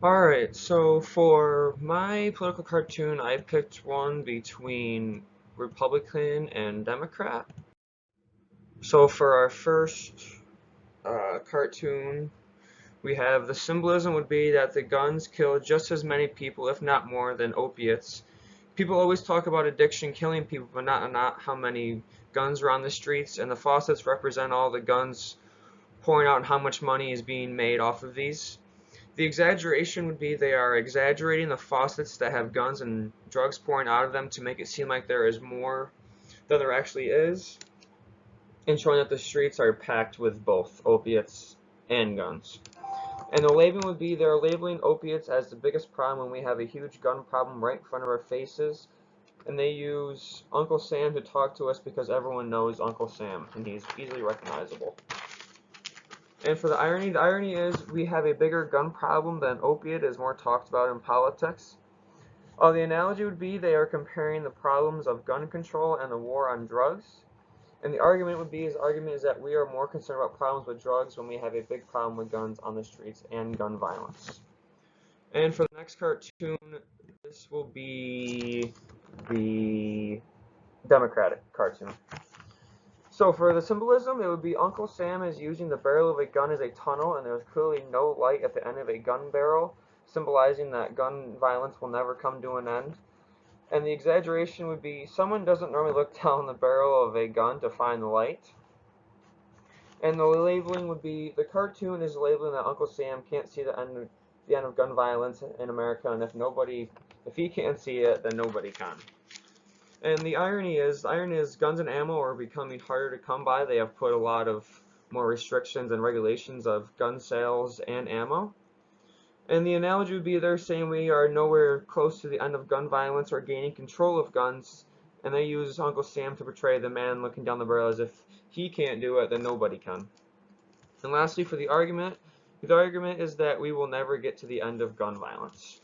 Alright, so for my political cartoon, I picked one between Republican and Democrat. So for our first cartoon, we have the symbolism would be that the guns kill just as many people, if not more, than opiates. People always talk about addiction killing people, but not how many guns are on the streets, and the faucets represent all the guns pouring out and how much money is being made off of these. The exaggeration would be they are exaggerating the faucets that have guns and drugs pouring out of them to make it seem like there is more than there actually is, and showing that the streets are packed with both opiates and guns. And the labeling would be they're labeling opiates as the biggest problem when we have a huge gun problem right in front of our faces. And they use Uncle Sam to talk to us because everyone knows Uncle Sam and he's easily recognizable. And for the irony is we have a bigger gun problem than opiate is more talked about in politics. The analogy would be they are comparing the problems of gun control and the war on drugs. And the argument would be his argument is that we are more concerned about problems with drugs when we have a big problem with guns on the streets and gun violence. And for the next cartoon, this will be the Democratic cartoon. So for the symbolism, it would be Uncle Sam is using the barrel of a gun as a tunnel, and there's clearly no light at the end of a gun barrel, symbolizing that gun violence will never come to an end. And the exaggeration would be someone doesn't normally look down the barrel of a gun to find the light. And the labeling would be the cartoon is labeling that Uncle Sam can't see the end of gun violence in America, and if he can't see it, then nobody can. And the irony is guns and ammo are becoming harder to come by. They have put a lot of more restrictions and regulations of gun sales and ammo. And the analogy would be they're saying we are nowhere close to the end of gun violence or gaining control of guns, and they use Uncle Sam to portray the man looking down the barrel as if he can't do it, then nobody can. And lastly, for the argument is that we will never get to the end of gun violence.